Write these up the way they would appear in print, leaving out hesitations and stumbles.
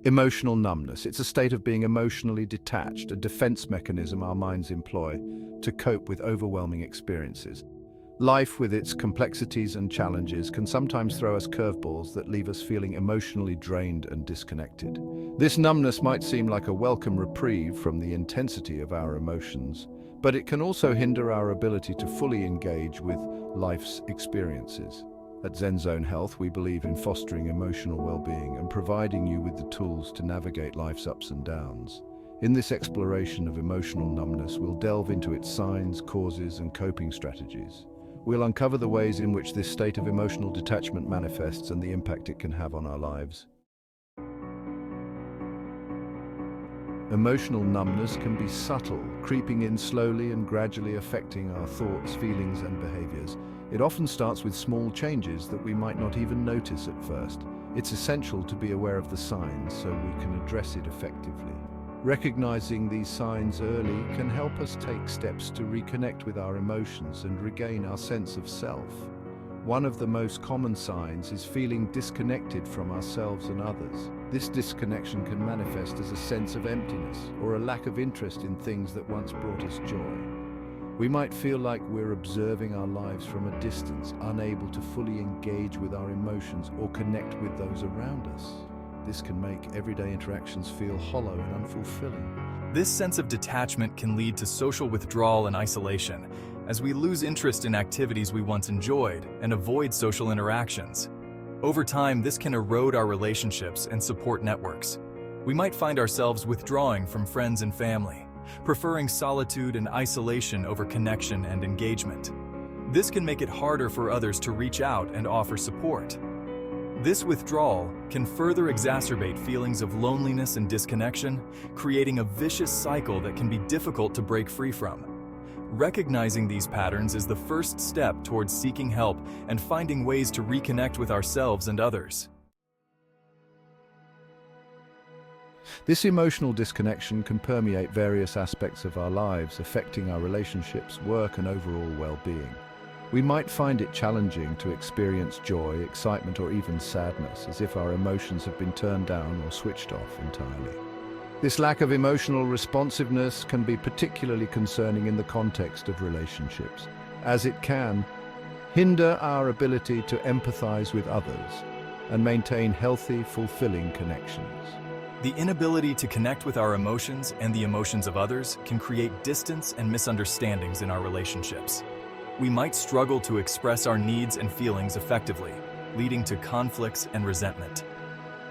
Emotional numbness. It's a state of being emotionally detached, a defense mechanism our minds employ to cope with overwhelming experiences. Life, with its complexities and challenges, can sometimes throw us curveballs that leave us feeling emotionally drained and disconnected. This numbness might seem like a welcome reprieve from the intensity of our emotions, but it can also hinder our ability to fully engage with life's experiences. At Zen Zone Health, we believe in fostering emotional well-being and providing you with the tools to navigate life's ups and downs. In this exploration of emotional numbness, we'll delve into its signs, causes, and coping strategies. We'll uncover the ways in which this state of emotional detachment manifests and the impact it can have on our lives. Emotional numbness can be subtle, creeping in slowly and gradually affecting our thoughts, feelings, and behaviors. It often starts with small changes that we might not even notice at first. It's essential to be aware of the signs so we can address it effectively. Recognizing these signs early can help us take steps to reconnect with our emotions and regain our sense of self. One of the most common signs is feeling disconnected from ourselves and others. This disconnection can manifest as a sense of emptiness or a lack of interest in things that once brought us joy. We might feel like we're observing our lives from a distance, unable to fully engage with our emotions or connect with those around us. This can make everyday interactions feel hollow and unfulfilling. This sense of detachment can lead to social withdrawal and isolation, as we lose interest in activities we once enjoyed and avoid social interactions. Over time, this can erode our relationships and support networks. We might find ourselves withdrawing from friends and family, preferring solitude and isolation over connection and engagement. This can make it harder for others to reach out and offer support. This withdrawal can further exacerbate feelings of loneliness and disconnection, creating a vicious cycle that can be difficult to break free from. Recognizing these patterns is the first step towards seeking help and finding ways to reconnect with ourselves and others. This emotional disconnection can permeate various aspects of our lives, affecting our relationships, work, and overall well-being. We might find it challenging to experience joy, excitement, or even sadness, as if our emotions have been turned down or switched off entirely. This lack of emotional responsiveness can be particularly concerning in the context of relationships, as it can hinder our ability to empathize with others and maintain healthy, fulfilling connections. The inability to connect with our emotions and the emotions of others can create distance and misunderstandings in our relationships. We might struggle to express our needs and feelings effectively, leading to conflicts and resentment.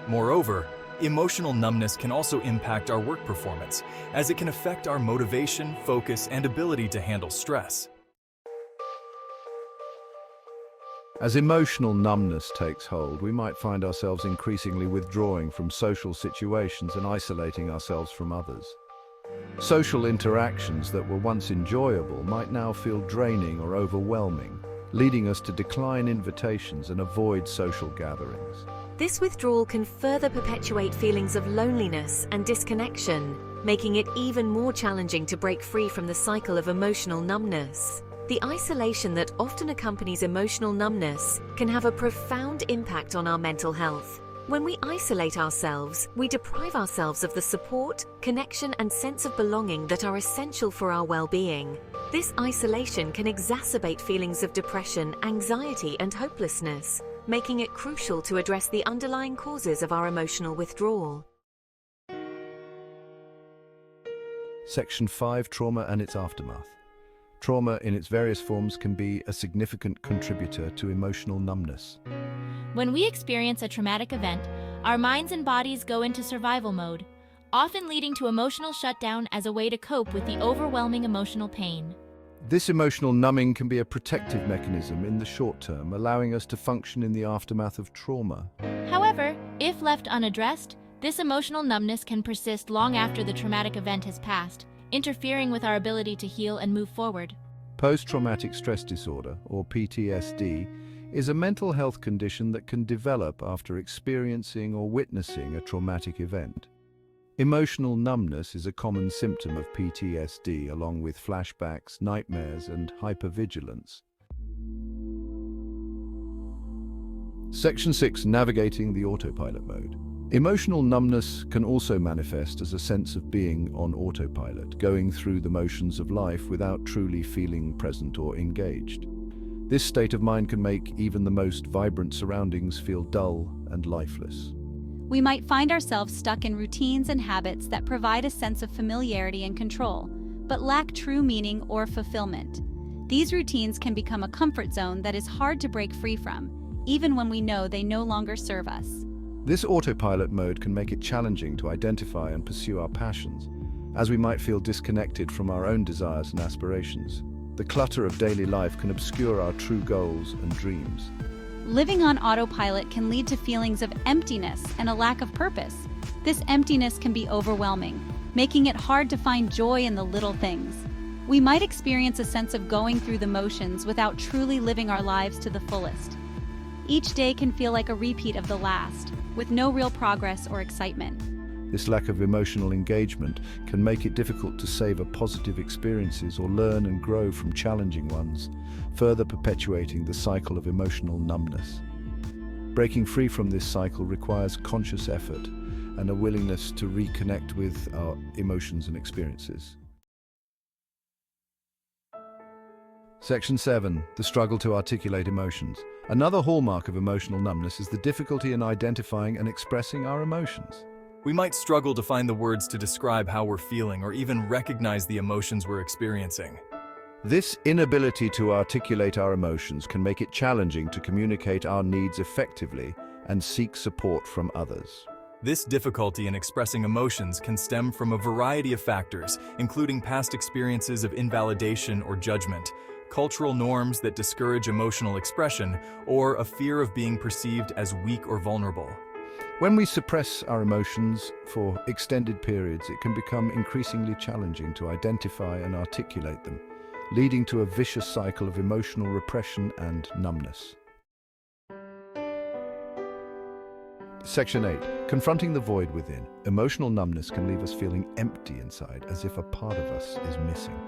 Moreover, emotional numbness can also impact our work performance, as it can affect our motivation, focus, and ability to handle stress. As emotional numbness takes hold, we might find ourselves increasingly withdrawing from social situations and isolating ourselves from others. Social interactions that were once enjoyable might now feel draining or overwhelming, leading us to decline invitations and avoid social gatherings. This withdrawal can further perpetuate feelings of loneliness and disconnection, making it even more challenging to break free from the cycle of emotional numbness. The isolation that often accompanies emotional numbness can have a profound impact on our mental health. When we isolate ourselves, we deprive ourselves of the support, connection, and sense of belonging that are essential for our well-being. This isolation can exacerbate feelings of depression, anxiety, and hopelessness, making it crucial to address the underlying causes of our emotional withdrawal. Section 5. Trauma and its aftermath. Trauma in its various forms can be a significant contributor to emotional numbness. When we experience a traumatic event, our minds and bodies go into survival mode, often leading to emotional shutdown as a way to cope with the overwhelming emotional pain. This emotional numbing can be a protective mechanism in the short term, allowing us to function in the aftermath of trauma. However, if left unaddressed, this emotional numbness can persist long after the traumatic event has passed, interfering with our ability to heal and move forward. Post-traumatic stress disorder, or PTSD, is a mental health condition that can develop after experiencing or witnessing a traumatic event. Emotional numbness is a common symptom of PTSD, along with flashbacks, nightmares, and hypervigilance. Section 6. Navigating the autopilot mode. Emotional numbness can also manifest as a sense of being on autopilot, going through the motions of life without truly feeling present or engaged. This state of mind can make even the most vibrant surroundings feel dull and lifeless. We might find ourselves stuck in routines and habits that provide a sense of familiarity and control, but lack true meaning or fulfillment. These routines can become a comfort zone that is hard to break free from, even when we know they no longer serve us. This autopilot mode can make it challenging to identify and pursue our passions, as we might feel disconnected from our own desires and aspirations. The clutter of daily life can obscure our true goals and dreams. Living on autopilot can lead to feelings of emptiness and a lack of purpose. This emptiness can be overwhelming, making it hard to find joy in the little things. We might experience a sense of going through the motions without truly living our lives to the fullest. Each day can feel like a repeat of the last, with no real progress or excitement. This lack of emotional engagement can make it difficult to savor positive experiences or learn and grow from challenging ones, further perpetuating the cycle of emotional numbness. Breaking free from this cycle requires conscious effort and a willingness to reconnect with our emotions and experiences. Section 7. The struggle to articulate emotions. Another hallmark of emotional numbness is the difficulty in identifying and expressing our emotions. We might struggle to find the words to describe how we're feeling or even recognize the emotions we're experiencing. This inability to articulate our emotions can make it challenging to communicate our needs effectively and seek support from others. This difficulty in expressing emotions can stem from a variety of factors, including past experiences of invalidation or judgment, cultural norms that discourage emotional expression, or a fear of being perceived as weak or vulnerable. When we suppress our emotions for extended periods, it can become increasingly challenging to identify and articulate them, leading to a vicious cycle of emotional repression and numbness. Section 8. Confronting the void within. Emotional numbness can leave us feeling empty inside, as if a part of us is missing.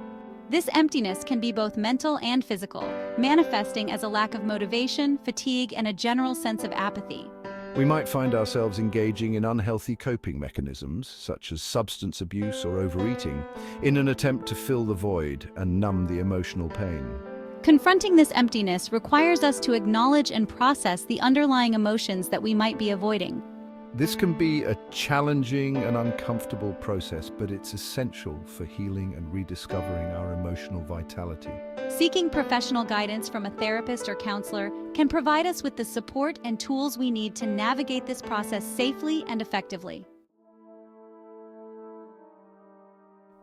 This emptiness can be both mental and physical, manifesting as a lack of motivation, fatigue, and a general sense of apathy. We might find ourselves engaging in unhealthy coping mechanisms, such as substance abuse or overeating, in an attempt to fill the void and numb the emotional pain. Confronting this emptiness requires us to acknowledge and process the underlying emotions that we might be avoiding. This can be a challenging and uncomfortable process, but it's essential for healing and rediscovering our emotional vitality. Seeking professional guidance from a therapist or counselor can provide us with the support and tools we need to navigate this process safely and effectively.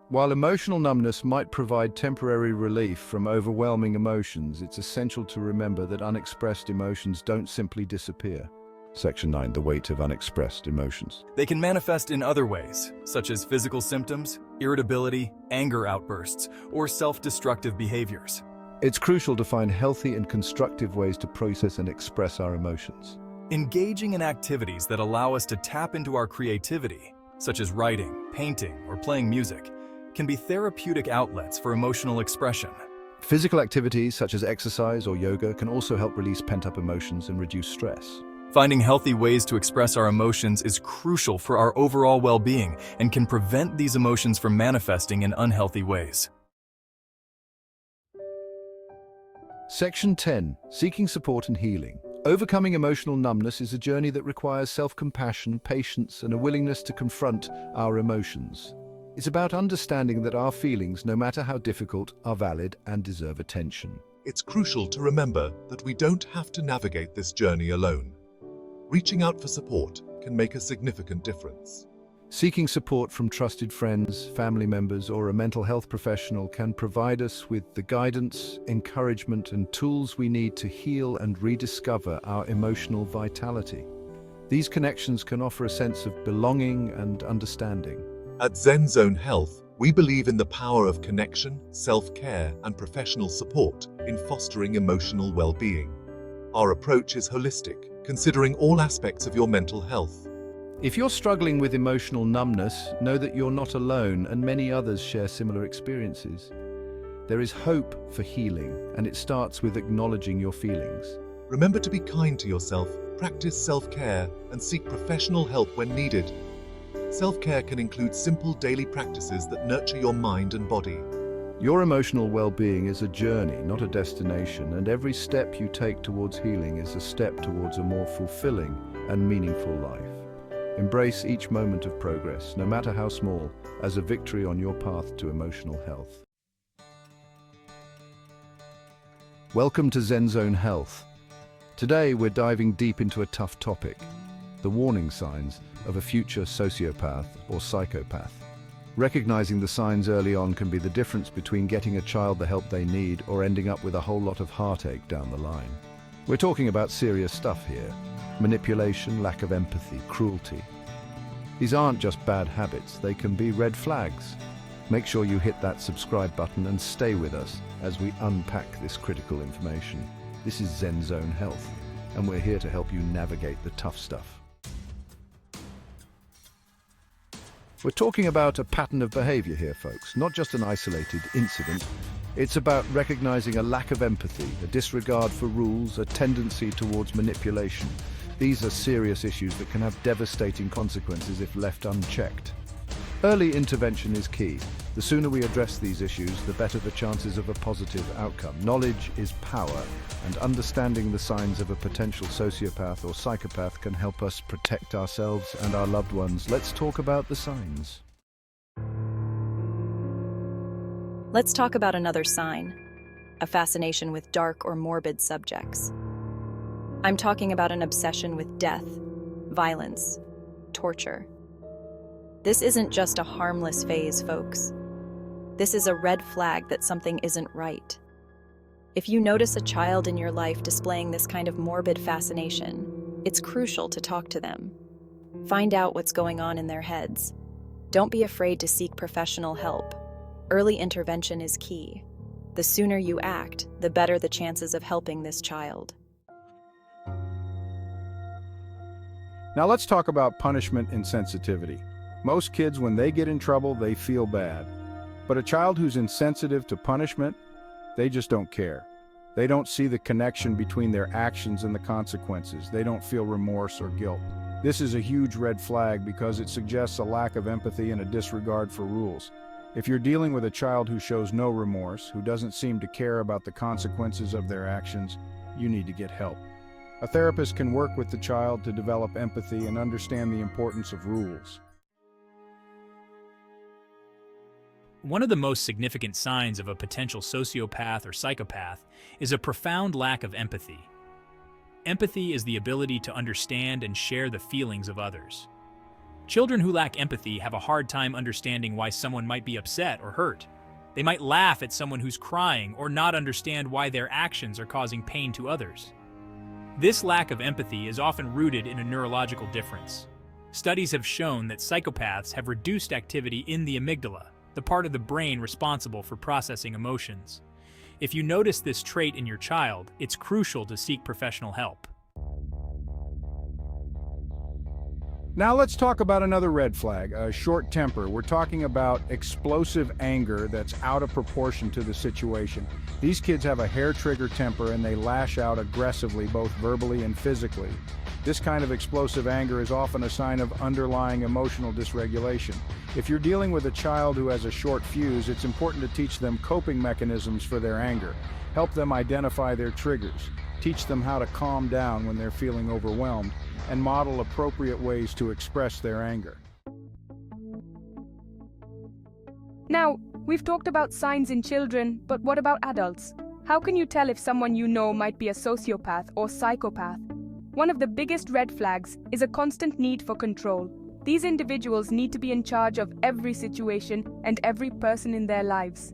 While emotional numbness might provide temporary relief from overwhelming emotions, it's essential to remember that unexpressed emotions don't simply disappear. Section 9. The weight of unexpressed emotions. They can manifest in other ways, such as physical symptoms, irritability, anger outbursts, or self-destructive behaviors. It's crucial to find healthy and constructive ways to process and express our emotions. Engaging in activities that allow us to tap into our creativity, such as writing, painting, or playing music, can be therapeutic outlets for emotional expression. Physical activities such as exercise or yoga can also help release pent-up emotions and reduce stress. Finding healthy ways to express our emotions is crucial for our overall well-being and can prevent these emotions from manifesting in unhealthy ways. Section 10. Seeking support and healing. Overcoming emotional numbness is a journey that requires self-compassion, patience, and a willingness to confront our emotions. It's about understanding that our feelings, no matter how difficult, are valid and deserve attention. It's crucial to remember that we don't have to navigate this journey alone. Reaching out for support can make a significant difference. Seeking support from trusted friends, family members, or a mental health professional can provide us with the guidance, encouragement, and tools we need to heal and rediscover our emotional vitality. These connections can offer a sense of belonging and understanding. At Zen Zone Health, we believe in the power of connection, self-care, and professional support in fostering emotional well-being. Our approach is holistic, considering all aspects of your mental health. If you're struggling with emotional numbness, know that you're not alone and many others share similar experiences. There is hope for healing, and it starts with acknowledging your feelings. Remember to be kind to yourself, Practice self-care and seek professional help when needed. Self-care can include simple daily practices that nurture your mind and body. Your emotional well-being is a journey, not a destination, and every step you take towards healing is a step towards a more fulfilling and meaningful life. Embrace each moment of progress, no matter how small, as a victory on your path to emotional health. Welcome to Zen Zone Health. Today we're diving deep into a tough topic, the warning signs of a future sociopath or psychopath. Recognizing the signs early on can be the difference between getting a child the help they need or ending up with a whole lot of heartache down the line. We're talking about serious stuff here: manipulation, lack of empathy, cruelty. These aren't just bad habits, they can be red flags. Make sure you hit that subscribe button and stay with us as we unpack this critical information. This is Zen Zone Health, and we're here to help you navigate the tough stuff. We're talking about a pattern of behavior here, folks, not just an isolated incident. It's about recognizing a lack of empathy, a disregard for rules, a tendency towards manipulation. These are serious issues that can have devastating consequences if left unchecked. Early intervention is key. The sooner we address these issues, the better the chances of a positive outcome. Knowledge is power, and understanding the signs of a potential sociopath or psychopath can help us protect ourselves and our loved ones. Let's talk about the signs. Let's talk about another sign: a fascination with dark or morbid subjects. I'm talking about an obsession with death, violence, torture. This isn't just a harmless phase, folks. This is a red flag that something isn't right. If you notice a child in your life displaying this kind of morbid fascination, it's crucial to talk to them. Find out what's going on in their heads. Don't be afraid to seek professional help. Early intervention is key. The sooner you act, the better the chances of helping this child. Now let's talk about punishment insensitivity. Most kids, when they get in trouble, they feel bad. But a child who's insensitive to punishment, they just don't care. They don't see the connection between their actions and the consequences. They don't feel remorse or guilt. This is a huge red flag because it suggests a lack of empathy and a disregard for rules. If you're dealing with a child who shows no remorse, who doesn't seem to care about the consequences of their actions, you need to get help. A therapist can work with the child to develop empathy and understand the importance of rules. One of the most significant signs of a potential sociopath or psychopath is a profound lack of empathy. Empathy is the ability to understand and share the feelings of others. Children who lack empathy have a hard time understanding why someone might be upset or hurt. They might laugh at someone who's crying or not understand why their actions are causing pain to others. This lack of empathy is often rooted in a neurological difference. Studies have shown that psychopaths have reduced activity in the amygdala, the part of the brain responsible for processing emotions. If you notice this trait in your child, it's crucial to seek professional help. Now let's talk about another red flag, a short temper. We're talking about explosive anger that's out of proportion to the situation. These kids have a hair-trigger temper and they lash out aggressively, both verbally and physically. This kind of explosive anger is often a sign of underlying emotional dysregulation. If you're dealing with a child who has a short fuse, it's important to teach them coping mechanisms for their anger. Help them identify their triggers. Teach them how to calm down when they're feeling overwhelmed, and model appropriate ways to express their anger. Now, we've talked about signs in children, but what about adults? How can you tell if someone you know might be a sociopath or psychopath? One of the biggest red flags is a constant need for control. These individuals need to be in charge of every situation and every person in their lives.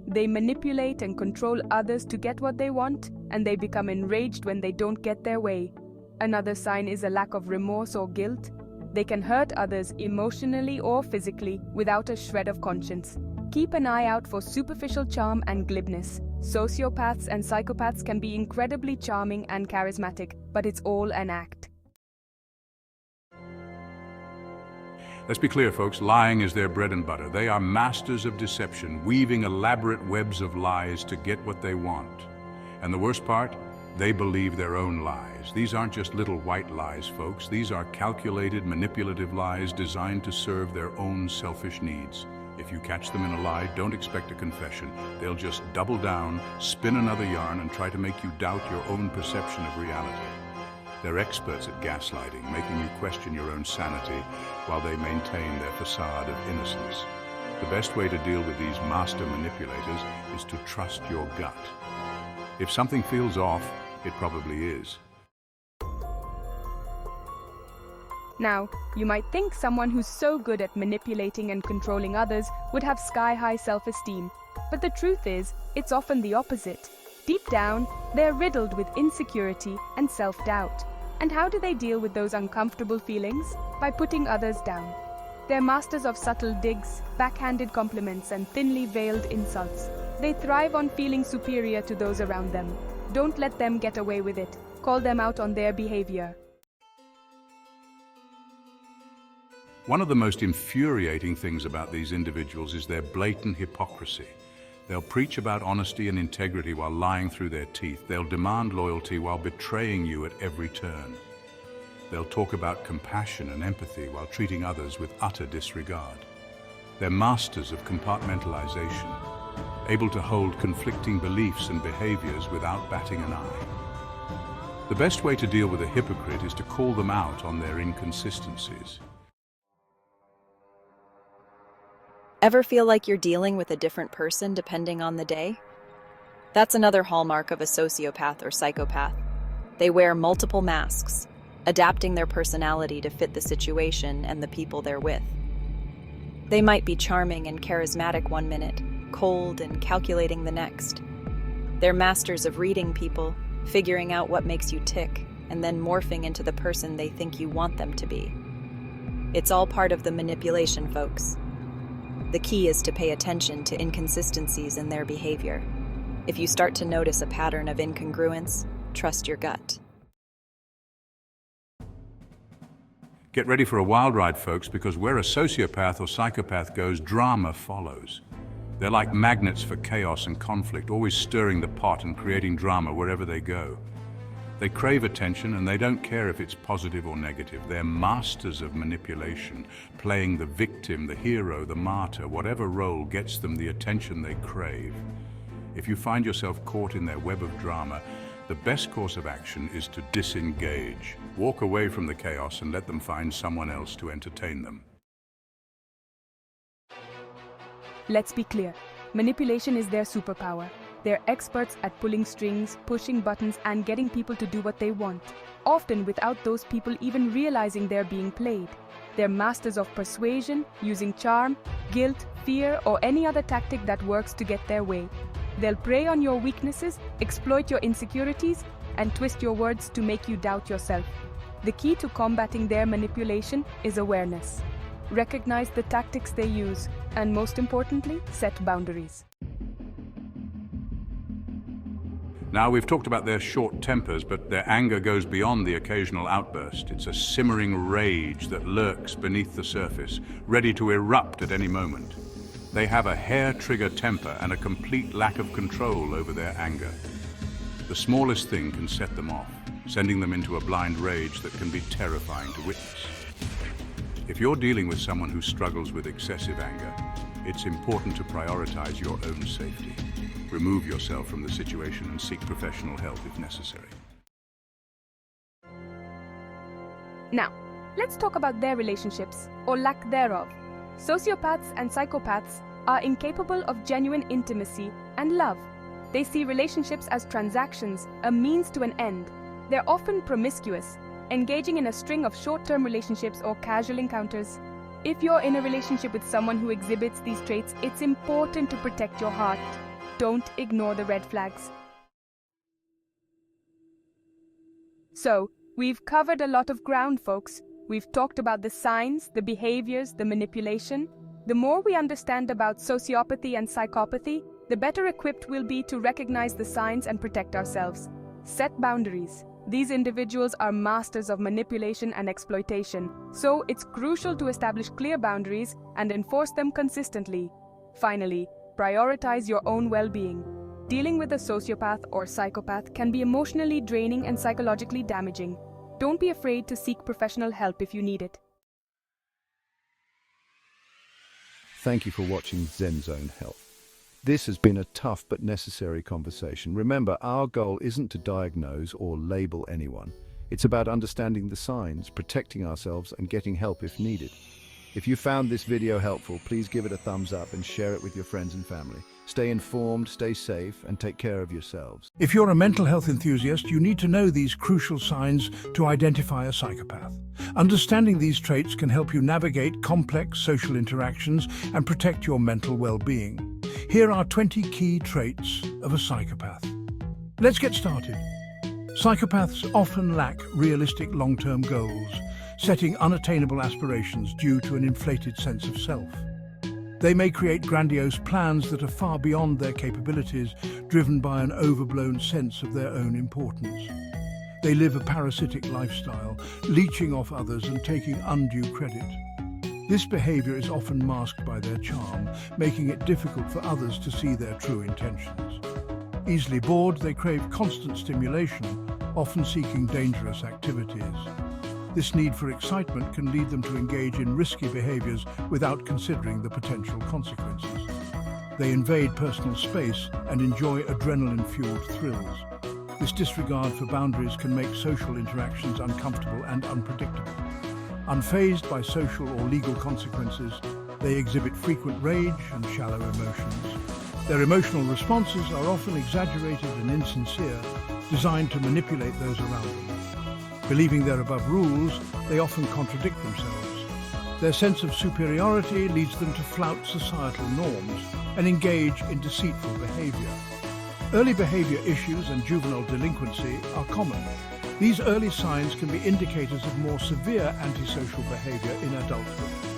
They manipulate and control others to get what they want, and they become enraged when they don't get their way. Another sign is a lack of remorse or guilt. They can hurt others emotionally or physically without a shred of conscience. Keep an eye out for superficial charm and glibness. Sociopaths and psychopaths can be incredibly charming and charismatic, but it's all an act. Let's be clear, folks, lying is their bread and butter. They are masters of deception, weaving elaborate webs of lies to get what they want. And the worst part, They believe their own lies. These aren't just little white lies, folks. These are calculated, manipulative lies designed to serve their own selfish needs. If you catch them in a lie, don't expect a confession. They'll just double down, spin another yarn, and try to make you doubt your own perception of reality. They're experts at gaslighting, making you question your own sanity while they maintain their facade of innocence. The best way to deal with these master manipulators is to trust your gut. If something feels off, it probably is. Now, you might think someone who's so good at manipulating and controlling others would have sky-high self-esteem. But the truth is, it's often the opposite. Deep down, they're riddled with insecurity and self-doubt. And how do they deal with those uncomfortable feelings? By putting others down. They're masters of subtle digs, backhanded compliments, and thinly veiled insults. They thrive on feeling superior to those around them. Don't let them get away with it. Call them out on their behavior. One of the most infuriating things about these individuals is their blatant hypocrisy. They'll preach about honesty and integrity while lying through their teeth. They'll demand loyalty while betraying you at every turn. They'll talk about compassion and empathy while treating others with utter disregard. They're masters of compartmentalization, able to hold conflicting beliefs and behaviors without batting an eye. The best way to deal with a hypocrite is to call them out on their inconsistencies. Ever feel like you're dealing with a different person depending on the day? That's another hallmark of a sociopath or psychopath. They wear multiple masks, adapting their personality to fit the situation and the people they're with. They might be charming and charismatic one minute, cold and calculating the next. They're masters of reading people, figuring out what makes you tick, and then morphing into the person they think you want them to be. It's all part of the manipulation, folks. The key is to pay attention to inconsistencies in their behavior. If you start to notice a pattern of incongruence, trust your gut. Get ready for a wild ride, folks, because where a sociopath or psychopath goes, drama follows. They're like magnets for chaos and conflict, always stirring the pot and creating drama wherever they go. They crave attention, and they don't care if it's positive or negative. They're masters of manipulation, playing the victim, the hero, the martyr. Whatever role gets them the attention they crave. If you find yourself caught in their web of drama, the best course of action is to disengage. Walk away from the chaos and let them find someone else to entertain them. Let's be clear. Manipulation is their superpower. They're experts at pulling strings, pushing buttons, and getting people to do what they want, often without those people even realizing they're being played. They're masters of persuasion, using charm, guilt, fear, or any other tactic that works to get their way. They'll prey on your weaknesses, exploit your insecurities, and twist your words to make you doubt yourself. The key to combating their manipulation is awareness. Recognize the tactics they use, and most importantly, set boundaries. Now, we've talked about their short tempers, but their anger goes beyond the occasional outburst. It's a simmering rage that lurks beneath the surface, ready to erupt at any moment. They have a hair-trigger temper and a complete lack of control over their anger. The smallest thing can set them off, sending them into a blind rage that can be terrifying to witness. If you're dealing with someone who struggles with excessive anger, it's important to prioritize your own safety. Remove yourself from the situation and seek professional help if necessary. Now, let's talk about their relationships, or lack thereof. Sociopaths and psychopaths are incapable of genuine intimacy and love. They see relationships as transactions, a means to an end. They're often promiscuous, engaging in a string of short-term relationships or casual encounters. If you're in a relationship with someone who exhibits these traits, it's important to protect your heart. Don't ignore the red flags. So, we've covered a lot of ground, folks. We've talked about the signs, the behaviors, the manipulation. The more we understand about sociopathy and psychopathy, the better equipped we'll be to recognize the signs and protect ourselves. Set boundaries. These individuals are masters of manipulation and exploitation, so it's crucial to establish clear boundaries and enforce them consistently. Finally, prioritize your own well-being. Dealing with a sociopath or psychopath can be emotionally draining and psychologically damaging. Don't be afraid to seek professional help if you need it. Thank you for watching Zen Zone Health. This has been a tough but necessary conversation. Remember, our goal isn't to diagnose or label anyone. It's about understanding the signs, protecting ourselves, and getting help if needed. If you found this video helpful, please give it a thumbs up and share it with your friends and family. Stay informed, stay safe, and take care of yourselves. If you're a mental health enthusiast, you need to know these crucial signs to identify a psychopath. Understanding these traits can help you navigate complex social interactions and protect your mental well-being. Here are 20 key traits of a psychopath. Let's get started. Psychopaths often lack realistic long-term goals, setting unattainable aspirations due to an inflated sense of self. They may create grandiose plans that are far beyond their capabilities, driven by an overblown sense of their own importance. They live a parasitic lifestyle, leeching off others and taking undue credit. This behavior is often masked by their charm, making it difficult for others to see their true intentions. Easily bored, they crave constant stimulation, often seeking dangerous activities. This need for excitement can lead them to engage in risky behaviors without considering the potential consequences. They invade personal space and enjoy adrenaline-fueled thrills. This disregard for boundaries can make social interactions uncomfortable and unpredictable. Unfazed by social or legal consequences, they exhibit frequent rage and shallow emotions. Their emotional responses are often exaggerated and insincere, designed to manipulate those around them. Believing they're above rules, they often contradict themselves. Their sense of superiority leads them to flout societal norms and engage in deceitful behavior. Early behavior issues and juvenile delinquency are common. These early signs can be indicators of more severe antisocial behavior in adulthood.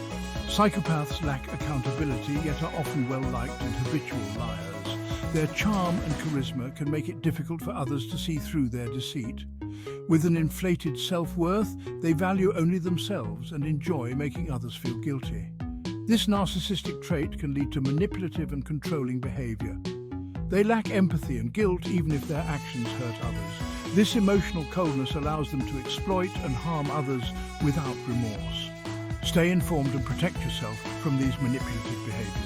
Psychopaths lack accountability, yet are often well-liked and habitual liars. Their charm and charisma can make it difficult for others to see through their deceit. With an inflated self-worth, they value only themselves and enjoy making others feel guilty. This narcissistic trait can lead to manipulative and controlling behavior. They lack empathy and guilt even if their actions hurt others. This emotional coldness allows them to exploit and harm others without remorse. Stay informed and protect yourself from these manipulative behaviors.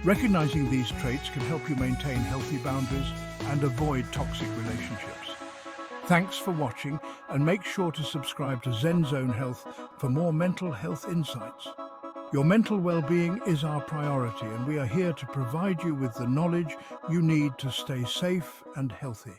Recognizing these traits can help you maintain healthy boundaries and avoid toxic relationships. Thanks for watching, and make sure to subscribe to Zen Zone Health for more mental health insights. Your mental well-being is our priority, and we are here to provide you with the knowledge you need to stay safe and healthy.